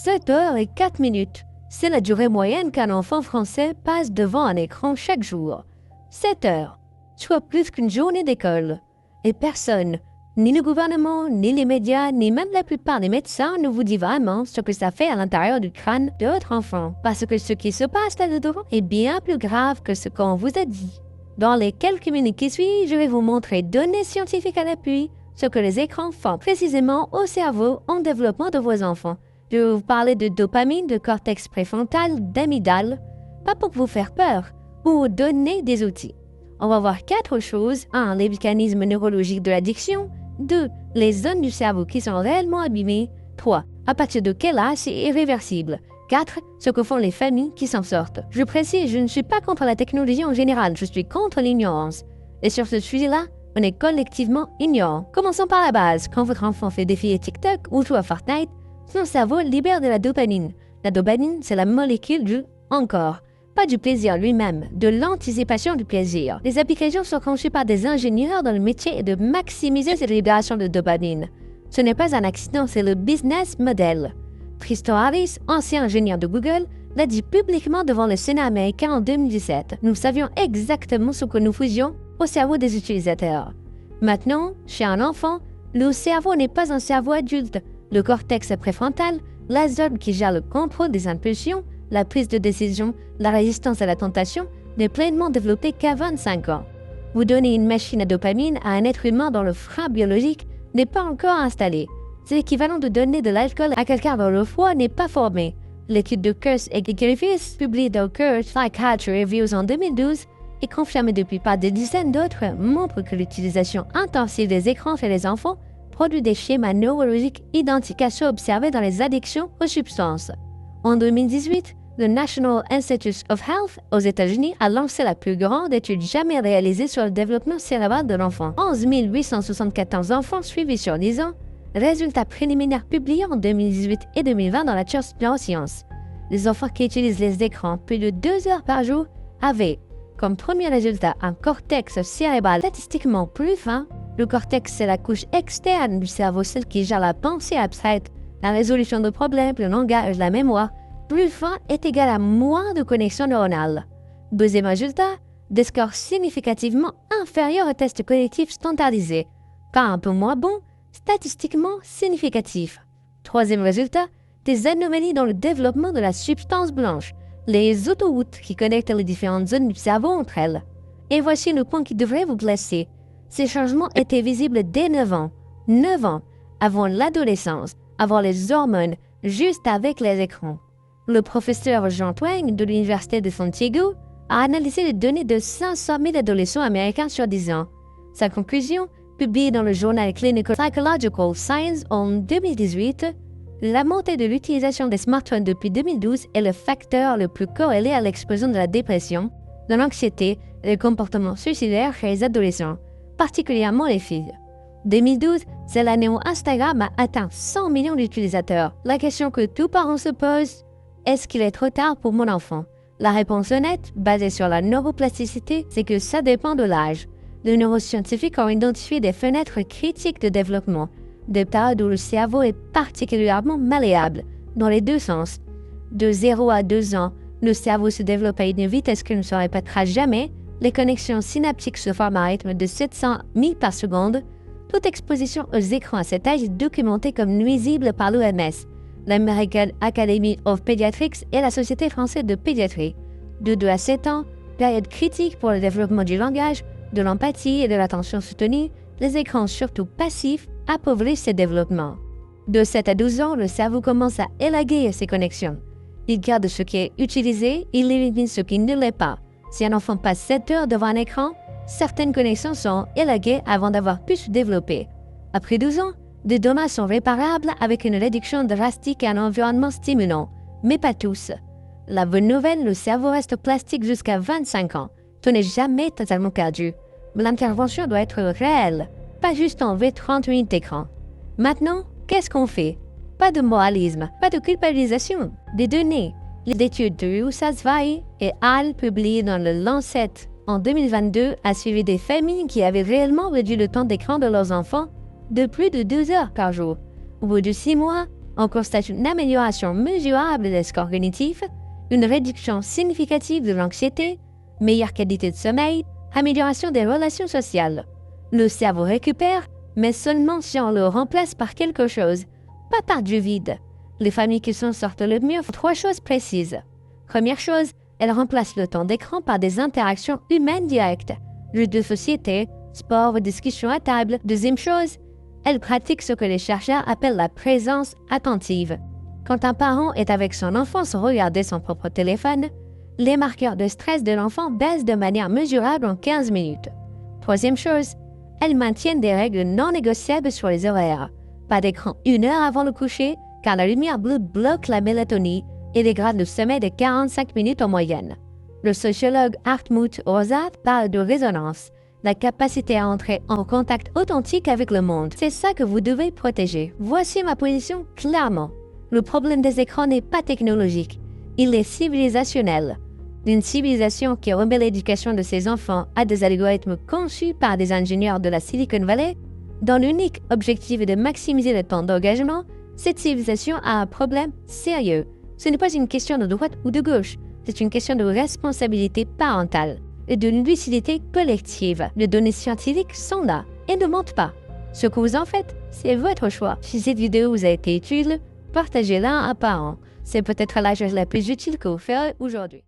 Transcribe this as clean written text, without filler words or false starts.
7 heures et 4 minutes. C'est la durée moyenne qu'un enfant français passe devant un écran chaque jour. 7 heures, soit plus qu'une journée d'école. Et personne, ni le gouvernement, ni les médias, ni même la plupart des médecins ne vous dit vraiment ce que ça fait à l'intérieur du crâne de votre enfant. Parce que ce qui se passe là-dedans est bien plus grave que ce qu'on vous a dit. Dans les quelques minutes qui suivent, je vais vous montrer données scientifiques à l'appui, ce que les écrans font précisément au cerveau en développement de vos enfants. Je vais vous parler de dopamine, de cortex préfrontal, d'amygdale, pas pour vous faire peur, ou vous donner des outils. On va voir 4 choses. 1. Les mécanismes neurologiques de l'addiction. 2. Les zones du cerveau qui sont réellement abîmées. 3. À partir de quel âge c'est irréversible. 4. Ce que font les familles qui s'en sortent. Je précise, je ne suis pas contre la technologie en général, je suis contre l'ignorance. Et sur ce sujet-là, on est collectivement ignorant. Commençons par la base. Quand votre enfant fait défiler TikTok ou joue à Fortnite, son cerveau libère de la dopamine. La dopamine, c'est la molécule du « encore ». Pas du plaisir lui-même, de l'anticipation du plaisir. Les applications sont conçues par des ingénieurs dans le métier de maximiser cette libération de dopamine. Ce n'est pas un accident, c'est le business model. Tristan Harris, ancien ingénieur de Google, l'a dit publiquement devant le Sénat américain en 2017. Nous savions exactement ce que nous faisions au cerveau des utilisateurs. Maintenant, chez un enfant, le cerveau n'est pas un cerveau adulte. Le cortex préfrontal, la zone qui gère le contrôle des impulsions, la prise de décision, la résistance à la tentation, n'est pleinement développée qu'à 25 ans. Vous donnez une machine à dopamine à un être humain dont le frein biologique n'est pas encore installé. C'est l'équivalent de donner de l'alcool à quelqu'un dont le foie n'est pas formé. L'étude de Kurtz et Griffiths, publiée dans Kurtz Psychiatry Reviews en 2012, et confirmée depuis par des dizaines d'autres, montre que l'utilisation intensive des écrans chez les enfants produit des schémas neurologiques identiques à ceux observés dans les addictions aux substances. En 2018, le National Institute of Health aux États-Unis a lancé la plus grande étude jamais réalisée sur le développement cérébral de l'enfant. 11 874 enfants suivis sur 10 ans, résultats préliminaires publiés en 2018 et 2020 dans la Neuroscience. Les enfants qui utilisent les écrans plus de 2 heures par jour avaient, comme premier résultat, un cortex cérébral statistiquement plus fin. Le cortex, c'est la couche externe du cerveau, celle qui gère la pensée abstraite, la résolution de problèmes, le langage, la mémoire. Plus fin est égal à moins de connexions neuronales. Deuxième résultat, des scores significativement inférieurs aux tests cognitifs standardisés. Pas un peu moins bons, statistiquement significatifs. Troisième résultat, des anomalies dans le développement de la substance blanche, les autoroutes qui connectent les différentes zones du cerveau entre elles. Et voici le point qui devrait vous blesser. Ces changements étaient visibles dès 9 ans. 9 ans, avant l'adolescence, avant les hormones, juste avec les écrans. Le professeur Jean Twenge de l'Université de San Diego a analysé les données de 500 000 adolescents américains sur 10 ans. Sa conclusion, publiée dans le journal Clinical Psychological Science en 2018, la montée de l'utilisation des smartphones depuis 2012 est le facteur le plus corrélé à l'explosion de la dépression, de l'anxiété et des comportements suicidaires chez les adolescents, particulièrement les filles. 2012, c'est l'année où Instagram a atteint 100 millions d'utilisateurs. La question que tous parents se posent, est-ce qu'il est trop tard pour mon enfant? La réponse honnête, basée sur la neuroplasticité, c'est que ça dépend de l'âge. Les neuroscientifiques ont identifié des fenêtres critiques de développement, des périodes où le cerveau est particulièrement malléable, dans les deux sens. De 0 à 2 ans, le cerveau se développe à une vitesse qui ne se répétera jamais, les connexions synaptiques se forment à un rythme de 700 000 par seconde. Toute exposition aux écrans à cet âge est documentée comme nuisible par l'OMS, l'American Academy of Pediatrics et la Société française de pédiatrie. De 2 à 7 ans, période critique pour le développement du langage, de l'empathie et de l'attention soutenue, les écrans surtout passifs appauvrissent ce développement. De 7 à 12 ans, le cerveau commence à élaguer ses connexions. Il garde ce qui est utilisé, il élimine ce qui ne l'est pas. Si un enfant passe 7 heures devant un écran, certaines connexions sont élaguées avant d'avoir pu se développer. Après 12 ans, des dommages sont réparables avec une réduction drastique et un environnement stimulant, mais pas tous. La bonne nouvelle, le cerveau reste plastique jusqu'à 25 ans. Tout n'est jamais totalement perdu. Mais l'intervention doit être réelle, pas juste enlever 30 minutes d'écran. Maintenant, qu'est-ce qu'on fait? Pas de moralisme, pas de culpabilisation, des données. Les études de Yousafzai et Al, publiées dans le Lancet en 2022, a suivi des familles qui avaient réellement réduit le temps d'écran de leurs enfants de plus de 2 heures par jour. Au bout de 6 mois, on constate une amélioration mesurable des scores cognitifs, une réduction significative de l'anxiété, meilleure qualité de sommeil, amélioration des relations sociales. Le cerveau récupère, mais seulement si on le remplace par quelque chose, pas par du vide. Les familles qui s'en sortent le mieux font 3 choses précises. Première chose, elles remplacent le temps d'écran par des interactions humaines directes, jeux de société, sport ou discussions à table. Deuxième chose, elles pratiquent ce que les chercheurs appellent la présence attentive. Quand un parent est avec son enfant sans regarder son propre téléphone, les marqueurs de stress de l'enfant baissent de manière mesurable en 15 minutes. Troisième chose, elles maintiennent des règles non négociables sur les horaires. Pas d'écran 1 heure avant le coucher, car la lumière bleue bloque la mélatonine et dégrade le sommeil de 45 minutes en moyenne. Le sociologue Hartmut Rosat parle de résonance, la capacité à entrer en contact authentique avec le monde. C'est ça que vous devez protéger. Voici ma position clairement. Le problème des écrans n'est pas technologique, il est civilisationnel. Une civilisation qui remet l'éducation de ses enfants à des algorithmes conçus par des ingénieurs de la Silicon Valley, dont l'unique objectif est de maximiser le temps d'engagement, cette civilisation a un problème sérieux. Ce n'est pas une question de droite ou de gauche, c'est une question de responsabilité parentale et de lucidité collective. Les données scientifiques sont là et ne mentent pas. Ce que vous en faites, c'est votre choix. Si cette vidéo vous a été utile, partagez-la à un parent. C'est peut-être la chose la plus utile que vous ferez aujourd'hui.